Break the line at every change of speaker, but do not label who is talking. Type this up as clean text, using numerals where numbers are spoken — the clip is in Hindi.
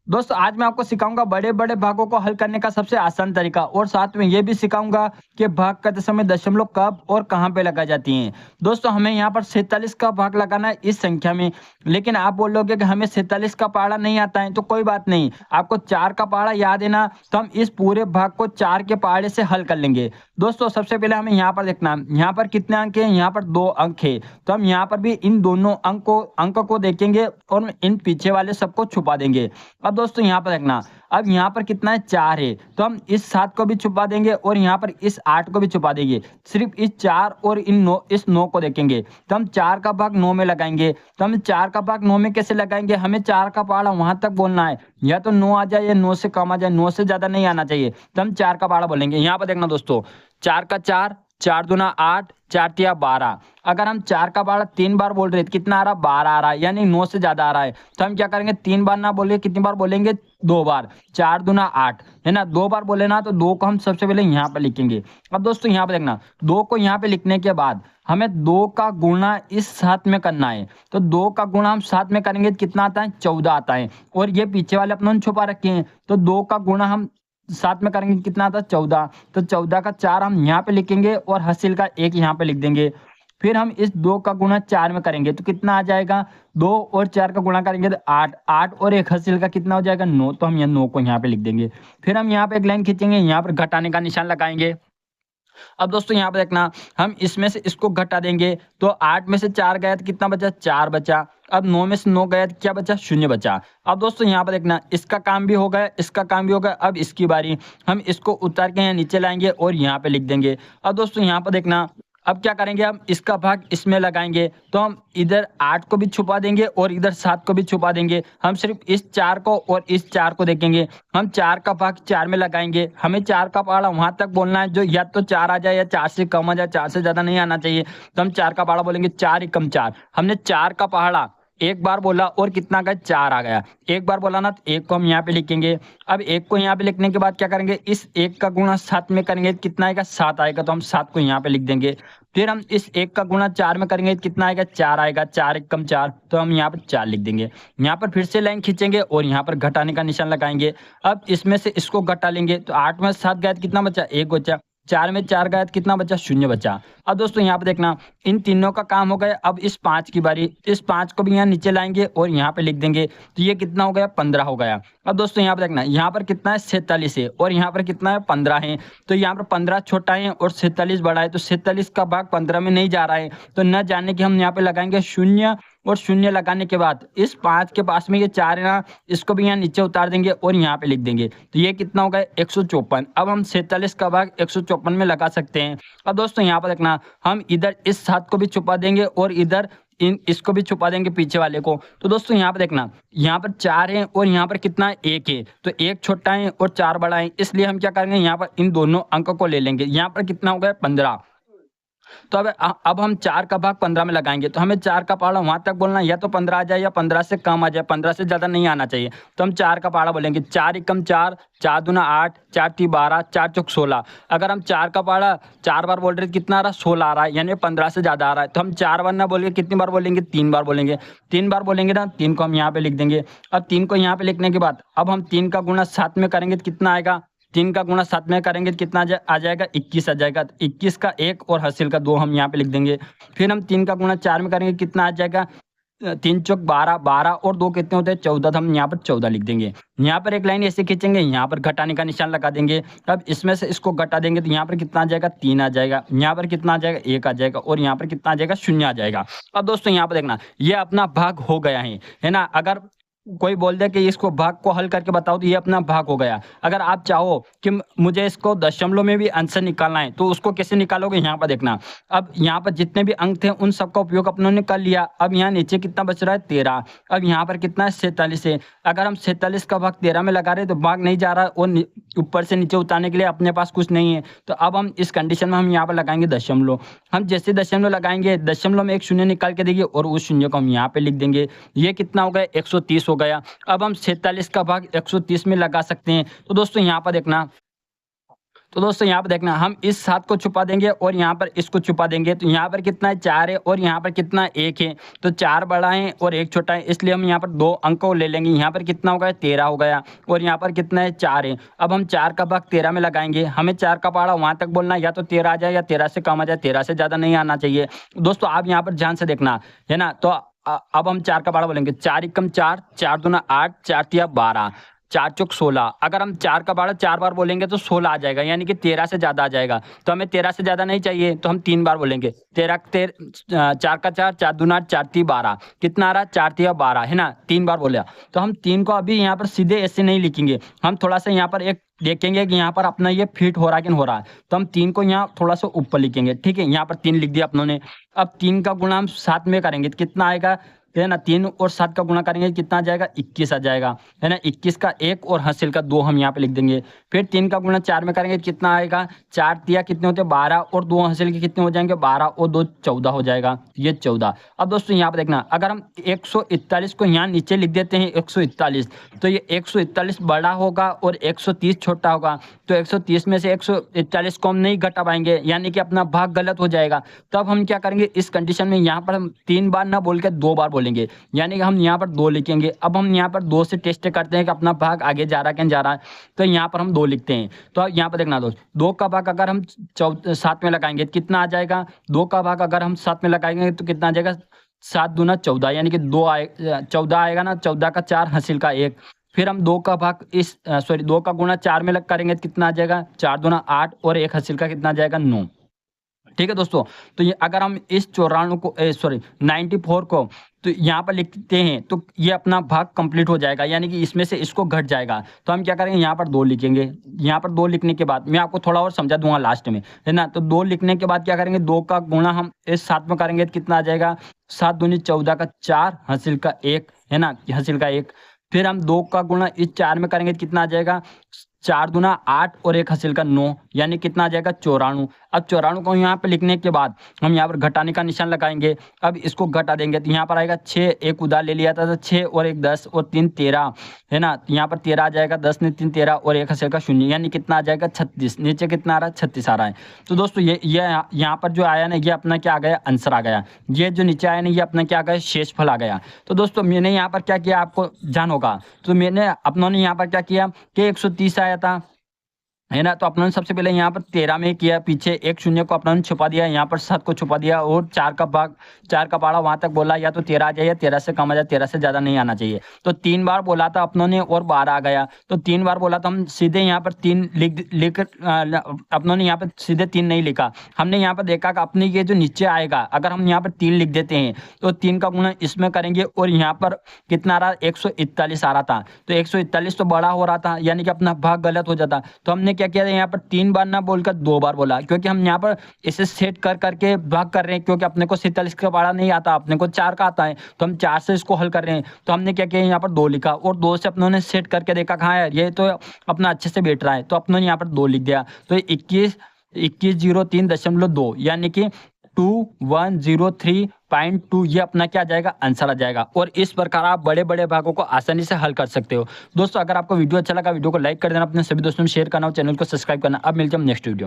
दोस्तों आज मैं आपको सिखाऊंगा बड़े बड़े भागों को हल करने का सबसे आसान तरीका और साथ में ये भी सिखाऊंगा कि भाग करते समय दशमलव कब और कहां पे लगाई जाती हैं। दोस्तों हमें यहाँ पर 47 का भाग लगाना है इस संख्या में। लेकिन आप बोलोगे कि हमें 47 का पहाड़ा नहीं आता है, तो कोई बात नहीं, आपको 4 का पहाड़ा याद है ना, तो हम इस पूरे भाग को 4 के पहाड़े से हल कर लेंगे। दोस्तों सबसे पहले हमें यहाँ पर देखना है, यहाँ पर कितने अंक है, यहाँ पर 2 अंक है। तो हम यहाँ पर भी इन दोनों अंक को देखेंगे और इन पीछे वाले सबको छुपा देंगे। अब दोस्तों यहाँ पर देखना, अब यहाँ पर कितना है, 4 है, तो हम इस 7 को भी छुपा देंगे और यहाँ पर इस 8 को भी छुपा देंगे। सिर्फ इस 4 और इस 9 को देखेंगे, तो हम 4 का भाग 9 में लगाएंगे। तो हम 4 का भाग 9 में कैसे लगाएंगे, हमें 4 का पहाड़ा वहां तक बोलना है, या तो 9 आ जाए या 9 से कम आ जाए, 9 से ज्यादा नहीं आना चाहिए। तो हम 4 का पहाड़ा बोलेंगे। यहाँ पर देखना दोस्तों, 4 का 4, 4 दूना 8, 4 तिया 12। अगर हम 4 का पहाड़ा 3 बार बोल रहे हैं तो कितना आ रहा, 12 आ रहा है, यानी 9 से ज्यादा आ रहा है। तो हम क्या करेंगे, 3 बार ना बोले, कितनी बार बोलेंगे, 2 बार। 4 दूना 8 है ना, 2 बार बोले ना, तो 2 को हम सबसे पहले यहाँ पे लिखेंगे। अब दोस्तों यहाँ पे देखना, 2 को यहाँ पे लिखने के बाद हमें 2 का गुणा इस 7 में करना है। तो 2 का गुणा हम 7 में करेंगे तो कितना आता है, 14 आता है। और ये पीछे वाले अपने छुपा रखे हैं, तो 2 का गुणा हम 7 में करेंगे कितना आता है, 14। तो 14 का 4 हम यहाँ पे लिखेंगे और हासिल का 1 यहाँ पे लिख देंगे। फिर हम इस 2 का गुणा 4 में करेंगे तो कितना आ जाएगा, 2 और 4 का गुणा करेंगे तो 8, 8 और 1 हासिल का कितना हो जाएगा, 9। तो हम यहाँ 9 को यहाँ पे लिख देंगे। फिर हम यहाँ पे एक लाइन खींचेंगे, यहाँ पर घटाने का निशान लगाएंगे। अब दोस्तों यहाँ पे देखना, हम इसमें से इसको घटा देंगे, तो 8 में से 4 गया तो कितना बचा, 4 बचा। अब 9 में से 9 गया तो क्या बचा, 0 बचा। अब दोस्तों यहाँ पर देखना, इसका काम भी हो गया, इसका काम भी हो गया। अब इसकी बारी, हम इसको उतार के यहाँ नीचे लाएंगे और यहाँ पे लिख देंगे। अब दोस्तों यहाँ पर देखना, अब क्या करेंगे, हम इसका भाग इसमें लगाएंगे, तो हम इधर 8 को भी छुपा देंगे और इधर 7 को भी छुपा देंगे। हम सिर्फ इस 4 को और इस 4 को देखेंगे। हम 4 का भाग 4 में लगाएंगे, हमें 4 का पहाड़ा वहां तक बोलना है जो या तो 4 आ जाए या 4 से कम आ जाए, 4 से ज्यादा नहीं आना चाहिए। तो हम 4 का पहाड़ा बोलेंगे, 4 एकम 4। हमने 4 का पहाड़ा एक बार बोला और कितना का 4 आ गया। एक बार बोला ना, तो 1 को हम यहाँ पे लिखेंगे। अब 1 को यहाँ पे लिखने के बाद क्या करेंगे, इस 1 का गुणा 7 में करेंगे तो कितना आएगा, 7 आएगा। तो हम 7 को यहाँ पे लिख देंगे। फिर हम इस 1 का गुणा 4 में करेंगे तो कितना आएगा, 4 आएगा। 4 एकम 4, तो हम यहाँ पर 4 लिख देंगे। यहाँ पर फिर से लाइन खींचेंगे और यहाँ पर घटाने का निशान लगाएंगे। अब इसमें से इसको घटा लेंगे, तो 8 में 7 गया तो कितना बचा, 1 बचा। 4 में 4 गया तो कितना बचा, 0 बचा। अब दोस्तों यहाँ पे देखना, इन तीनों का काम हो गया। अब इस 5 की बारी, इस 5 को भी यहाँ नीचे लाएंगे और यहाँ पे लिख देंगे। तो ये कितना हो गया, 15 हो गया। अब दोस्तों यहाँ पे देखना, यहाँ पर कितना है, 47 है और यहाँ पर कितना है, 15 है। तो यहाँ पर 15 छोटा है और 47 बड़ा है, तो 47 का भाग 15 में नहीं जा रहा है। तो न जाने की हम यहाँ पे लगाएंगे 0, और 0 लगाने के बाद इस 5 के पास में ये 4 है ना, इसको भी यहाँ नीचे उतार देंगे और यहाँ पे लिख देंगे। तो ये कितना होगा, 154। अब हम 47 का भाग 154 में लगा सकते हैं। अब दोस्तों यहाँ पर देखना, हम इधर इस 7 को भी छुपा देंगे और इधर इसको भी छुपा देंगे पीछे वाले को। तो दोस्तों यहाँ पर देखना, यहाँ पर 4 है और यहाँ पर कितना है, 1 है। तो 1 छोटा है और 4 बड़ा है, इसलिए हम क्या करेंगे, यहाँ पर इन दोनों अंकों को ले लेंगे। यहाँ पर कितना हो गया, 15। तो अब हम 4 का भाग 15 में लगाएंगे, तो हमें 4 का पहाड़ा वहां तक बोलना है, या तो 15 आ जाए या 15 से कम आ जाए, 15 से ज्यादा नहीं आना चाहिए। तो हम 4 का पहाड़ा बोलेंगे, 4 एकम 4, 4 दूना 8, 4 ती 12, 4 चौक 16। अगर हम 4 का पहाड़ा 4 बार बोल रहे हैं, कितना आ रहा है, 16 आ रहा है, यानी 15 से ज्यादा आ रहा है। तो हम 4 बार ना बोलेंगे, कितनी बार बोलेंगे, 3 बार बोलेंगे। 3 बार बोलेंगे ना, 3 को हम यहाँ पे लिख देंगे। अब 3 को यहाँ पे लिखने के बाद अब हम 3 का गुणा 7 में करेंगे तो कितना आएगा, 3 का गुणा 7 में करेंगे तो कितना आ जाएगा, 21 आ जाएगा। 21 का 1 और हासिल का 2 हम यहाँ पे लिख देंगे। फिर हम 3 का गुणा 4 में करेंगे, कितना आ जाएगा, 3 चौक 12, 12 और 2 कितने होते हैं, 14। तो हम यहाँ पर 14 लिख देंगे। यहाँ पर एक लाइन ऐसे खींचेंगे, यहाँ पर घटाने का निशान लगा देंगे। अब इसमें से इसको घटा देंगे तो यहाँ पर कितना आ जाएगा, 3 आ जाएगा। यहाँ पर कितना आ जाएगा, 1 आ जाएगा और यहाँ पर कितना आ जाएगा, 0 आ जाएगा। अब दोस्तों यहाँ पर देखना, ये अपना भाग हो गया है ना। अगर कोई बोल दे कि इसको भाग को हल करके बताओ, तो ये अपना भाग हो गया। अगर आप चाहो कि मुझे इसको दशमलव में भी आंसर निकालना है, तो उसको कैसे निकालोगे, यहाँ पर देखना। अब यहाँ पर जितने भी अंक थे उन सबका उपयोग अपनों ने कर लिया। अब यहाँ नीचे कितना बच रहा है, 13। अब यहाँ पर कितना है, 47 है। अगर हम 47 का भाग 13 में लगा रहे हैं तो भाग नहीं जा रहा है और ऊपर से नीचे उतारने के लिए अपने पास कुछ नहीं है। तो अब हम इस कंडीशन में हम यहाँ पर लगाएंगे दशमलव। हम जैसे दशमलव लगाएंगे, दशमलव में एक शून्य निकाल के देंगे और उस शून्य को हम यहाँ पे लिख देंगे। ये कितना हो गया, 130 हो गया। अब हम 47 का भाग 130 में लगा सकते हैं। तो दोस्तों यहाँ पर देखना, तो दोस्तों यहाँ पर देखना, हम इस 7 को छुपा देंगे और यहाँ पर इसको छुपा देंगे। तो यहाँ पर कितना है 4 है और यहाँ पर कितना 1 है। तो 4 बड़ा है और 1 छोटा है, इसलिए हम यहाँ पर 2 अंक को ले लेंगे। यहाँ पर कितना हो गया 13 हो गया और यहाँ पर कितना है 4 है। अब हम 4 का भाग 13 में लगाएंगे। हमें 4 का पहाड़ा वहाँ तक बोलना है, या तो 13 आ जाए या 13 से कम आ जाए, 13 से ज़्यादा नहीं आना चाहिए। दोस्तों आप यहाँ पर ध्यान से देखना है ना। तो अब हम 4 का पहाड़ा बोलेंगे, 4 एकम 4, 4 दूना 8, 4 तिया 12, 4 चौक 16। अगर हम 4 का पहाड़ा 4 बार बोलेंगे तो 16 आ जाएगा, यानी कि 13 से ज़्यादा आ जाएगा। तो हमें 13 से ज़्यादा नहीं चाहिए, तो हम 3 बार बोलेंगे। 4 का 4, 4 दूना 8, 4 ती 12, कितना आ रहा 4 तिया 12 है ना, 3 बार बोला। तो हम 3 को अभी यहाँ पर सीधे ऐसे नहीं लिखेंगे, हम थोड़ा सा यहाँ पर एक देखेंगे कि यहाँ पर अपना ये फिट हो रहा है कि नहीं हो रहा है। तो हम 3 को यहाँ थोड़ा सा ऊपर लिखेंगे, ठीक है। यहाँ पर 3 लिख दिया अपनों ने। अब 3 का गुणा हम 7 में करेंगे तो कितना आएगा, है ना। 3 और 7 का गुणा करेंगे कितना आ जाएगा, 21 आ जाएगा, है ना। 21 का 1 और हासिल का 2 हम यहाँ पे लिख देंगे। फिर 3 का गुणा 4 में करेंगे कितना आएगा, 4 तिया कितने होते हैं 12 और 2 हासिल के कितने हो जाएंगे 12 और 2 14 हो जाएगा, ये 14। अब दोस्तों यहाँ पे देखना, अगर हम 141 को यहाँ नीचे लिख देते हैं 141, तो ये 141 बड़ा होगा और 130 छोटा होगा। तो 130 में से 141 को हम नहीं घटा पाएंगे, यानी कि अपना भाग गलत हो जाएगा। तब हम क्या करेंगे, इस कंडीशन में यहाँ पर हम 3 बार ना बोल के 2 बार बोलेंगे, यानी कि हम यहाँ पर 2 लिखेंगे। अब हम यहाँ पर 2 से टेस्ट करते हैं कि अपना भाग आगे जा रहा है कि नहीं जा रहा है। तो यहाँ पर हम 2 लिखते हैं। तो यहाँ पर देखना दोस्त, 2 का भाग अगर हम 7 में लगाएंगे तो कितना आ जाएगा, 2 का भाग अगर हम 7 में लगाएंगे तो कितना आ जाएगा, 7 दूना 14, यानी कि 14 आएगा ना। 14 का 4 हासिल का 1। फिर हम 2 का भाग 2 का गुणा 4 में लग करेंगे तो कितना आ जाएगा, 4 दूना 8 और 1 हासिल का कितना आ जाएगा 9। ठीक है दोस्तों, तो ये अगर हम इस 94 को 94 को तो यहाँ पर लिखते हैं तो ये अपना भाग कंप्लीट हो जाएगा, यानी कि इसमें से इसको घट जाएगा। तो हम क्या करेंगे, यहाँ पर 2 लिखेंगे। यहाँ पर 2 लिखने के बाद मैं आपको थोड़ा और समझा दूंगा लास्ट में, है ना। तो 2 लिखने के बाद क्या करेंगे, 2 का गुणा हम इस 7 में करेंगे तो कितना आ जाएगा, 7 दूनी 14 का 4 हासिल का 1, है ना, हासिल का 1। फिर हम 2 का गुणा इस 4 में करेंगे तो कितना आ जाएगा, 4 दूना 8 और 1 हासिल का 9, यानी कितना आ जाएगा 94। अब 94 को यहाँ पे लिखने के बाद हम यहाँ पर घटाने का निशान लगाएंगे। अब इसको घटा देंगे तो यहाँ पर आएगा 6, एक उधार ले लिया था तो 6 और 1 10 और 3 13, है ना। तो यहाँ पर 13 आ जाएगा, 10 ने 3 13 और 1 हासिल का 0, यानी कितना आ जाएगा 36। नीचे कितना आ रहा है 36 आ रहा है। तो दोस्तों ये यहाँ पर जो आया ना, ये अपना क्या आ गया, आंसर आ गया। ये जो नीचे आया ना, ये अपना क्या आ गया, शेषफल आ गया। तो दोस्तों मैंने यहाँ पर क्या किया आपको जान होगा, तो मैंने अपनों ने यहाँ पर क्या किया कि 130 आया था, है ना। तो अपनों ने सबसे पहले यहाँ पर 13 में किया, पीछे 1 शून्य को अपनों ने छुपा दिया, यहाँ पर 7 को छुपा दिया और 4 का भाग 4 का पहाड़ा वहाँ तक बोला, या तो 13 आ जाए या 13 से कम आ जाए, 13 से ज़्यादा नहीं आना चाहिए। तो 3 बार बोला था अपनों ने और 12 आ गया। तो 3 बार बोला तो हम सीधे यहाँ पर 3 लिख अपनों ने यहाँ पर सीधे 3 नहीं लिखा। हमने यहाँ पर देखा कि अपने ये जो नीचे आएगा, अगर हम यहाँ पर 3 लिख देते हैं तो 3 का गुणा इसमें करेंगे और यहाँ पर कितना आ रहा, 141 आ रहा था। तो 141 तो बड़ा हो रहा था, यानी कि अपना भाग गलत हो जाता। तो हमने क्या किया था, यहाँ पर 3 बार ना बोलकर 2 बार बोला, क्योंकि हम यहाँ पर इसे सेट कर करके भाग कर रहे हैं, क्योंकि अपने को 47 का पहाड़ा नहीं आता, अपने को 4 का आता है। तो हम 4 से इसको हल कर रहे हैं। तो हमने क्या किया, यहाँ पर 2 लिखा और 2 से अपनों ने सेट करके देखा, हाँ यार ये तो अपना अच्छे से बैठ रहा है। तो अपनों ने यहाँ पर 2 लिख दिया। तो 2103.2, यानी कि 2103.2 ये अपना क्या आ जाएगा, आंसर आ जाएगा। और इस प्रकार आप बड़े बड़े भागों को आसानी से हल कर सकते हो। दोस्तों अगर आपको वीडियो अच्छा लगा, वीडियो को लाइक कर देना, अपने सभी दोस्तों में शेयर करना और चैनल को सब्सक्राइब करना। अब मिलते हैं नेक्स्ट वीडियो में।